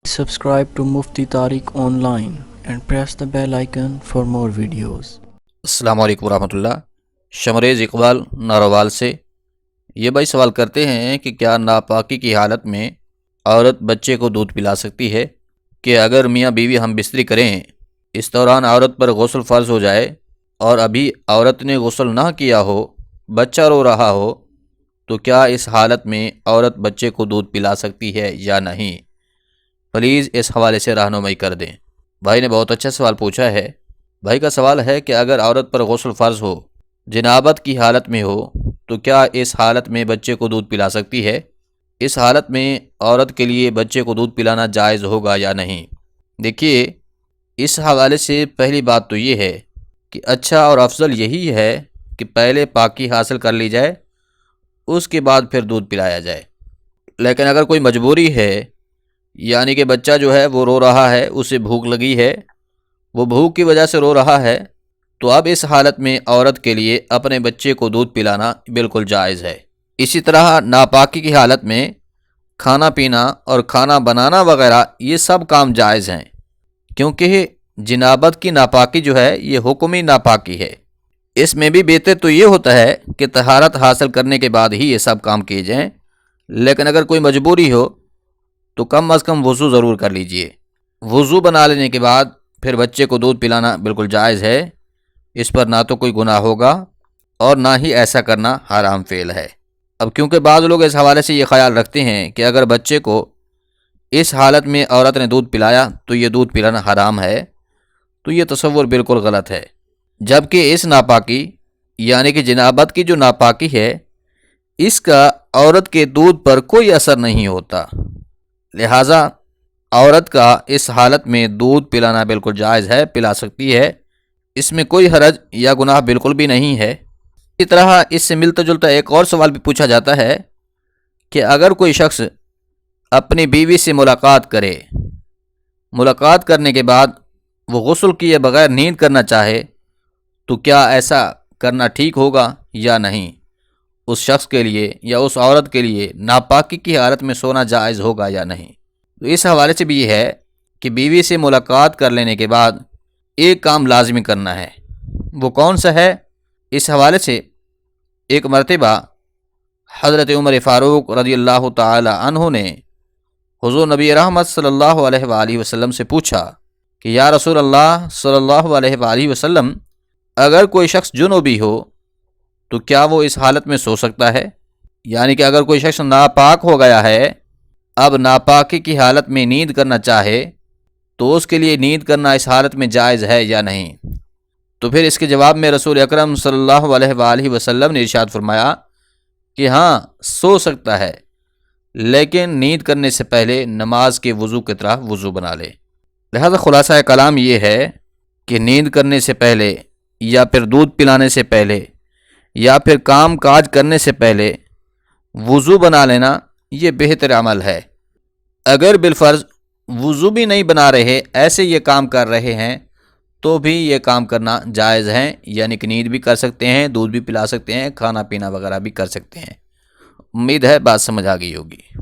Subscribe to Mufti Tariq Online and press the bell icon for more videos. السلام علیکم ورحمۃ اللہ۔ شمریز اقبال ناروال سے یہ بھائی سوال کرتے ہیں کہ کیا ناپاکی کی حالت میں عورت بچے کو دودھ پلا سکتی ہے؟ کہ اگر میاں بیوی ہم بستری کریں، اس دوران عورت پر غسل فرض ہو جائے اور ابھی عورت نے غسل نہ کیا ہو، بچہ رو رہا ہو، تو کیا اس حالت میں عورت بچے کو دودھ پلا سکتی ہے یا نہیں؟ پلیز اس حوالے سے رہنمائی کر دیں۔ بھائی نے بہت اچھا سوال پوچھا ہے۔ بھائی کا سوال ہے کہ اگر عورت پر غسل فرض ہو، جنابت کی حالت میں ہو، تو کیا اس حالت میں بچے کو دودھ پلا سکتی ہے؟ اس حالت میں عورت کے لیے بچے کو دودھ پلانا جائز ہوگا یا نہیں؟ دیکھیے، اس حوالے سے پہلی بات تو یہ ہے کہ اچھا اور افضل یہی ہے کہ پہلے پاکی حاصل کر لی جائے، اس کے بعد پھر دودھ پلایا جائے۔ لیکن اگر کوئی مجبوری ہے، یعنی کہ بچہ جو ہے وہ رو رہا ہے، اسے بھوک لگی ہے، وہ بھوک کی وجہ سے رو رہا ہے، تو اب اس حالت میں عورت کے لیے اپنے بچے کو دودھ پلانا بالکل جائز ہے۔ اسی طرح ناپاکی کی حالت میں کھانا پینا اور کھانا بنانا وغیرہ یہ سب کام جائز ہیں، کیونکہ جنابت کی ناپاکی جو ہے یہ حکمی ناپاکی ہے۔ اس میں بھی بہتر تو یہ ہوتا ہے کہ طہارت حاصل کرنے کے بعد ہی یہ سب کام کیے جائیں، لیکن اگر کوئی مجبوری ہو تو کم از کم وضو ضرور کر لیجئے۔ وضو بنا لینے کے بعد پھر بچے کو دودھ پلانا بالکل جائز ہے۔ اس پر نہ تو کوئی گناہ ہوگا اور نہ ہی ایسا کرنا حرام فعل ہے۔ اب کیونکہ بعض لوگ اس حوالے سے یہ خیال رکھتے ہیں کہ اگر بچے کو اس حالت میں عورت نے دودھ پلایا تو یہ دودھ پلانا حرام ہے، تو یہ تصور بالکل غلط ہے۔ جبکہ اس ناپاکی یعنی کہ جنابت کی جو ناپاکی ہے، اس کا عورت کے دودھ پر کوئی اثر نہیں ہوتا، لہٰذا عورت کا اس حالت میں دودھ پلانا بالکل جائز ہے، پلا سکتی ہے، اس میں کوئی حرج یا گناہ بالکل بھی نہیں ہے۔ اسی طرح اس سے ملتا جلتا ایک اور سوال بھی پوچھا جاتا ہے کہ اگر کوئی شخص اپنی بیوی سے ملاقات کرے، ملاقات کرنے کے بعد وہ غسل کیے بغیر نیند کرنا چاہے، تو کیا ایسا کرنا ٹھیک ہوگا یا نہیں؟ اس شخص کے لیے یا اس عورت کے لیے ناپاکی کی حالت میں سونا جائز ہوگا یا نہیں؟ تو اس حوالے سے بھی یہ ہے کہ بیوی سے ملاقات کر لینے کے بعد ایک کام لازمی کرنا ہے۔ وہ کون سا ہے؟ اس حوالے سے ایک مرتبہ حضرت عمر فاروق رضی اللہ تعالی عنہ نے حضور نبی رحمت صلی اللہ علیہ وآلہ وسلم سے پوچھا کہ یا رسول اللہ صلی اللہ علیہ وآلہ وسلم، اگر کوئی شخص جنوبی ہو تو کیا وہ اس حالت میں سو سکتا ہے؟ یعنی کہ اگر کوئی شخص ناپاک ہو گیا ہے، اب ناپاکی کی حالت میں نیند کرنا چاہے، تو اس کے لیے نیند کرنا اس حالت میں جائز ہے یا نہیں؟ تو پھر اس کے جواب میں رسول اکرم صلی اللہ علیہ وآلہ وسلم نے ارشاد فرمایا کہ ہاں، سو سکتا ہے، لیکن نیند کرنے سے پہلے نماز کے وضو کی طرح وضو بنا لے۔ لہذا خلاصہ کلام یہ ہے کہ نیند کرنے سے پہلے یا پھر دودھ پلانے سے پہلے یا پھر کام کاج کرنے سے پہلے وضو بنا لینا یہ بہتر عمل ہے۔ اگر بالفرض وضو بھی نہیں بنا رہے، ایسے یہ کام کر رہے ہیں، تو بھی یہ کام کرنا جائز ہے، یعنی کہ نیند بھی کر سکتے ہیں، دودھ بھی پلا سکتے ہیں، کھانا پینا وغیرہ بھی کر سکتے ہیں۔ امید ہے بات سمجھ آ گئی ہوگی۔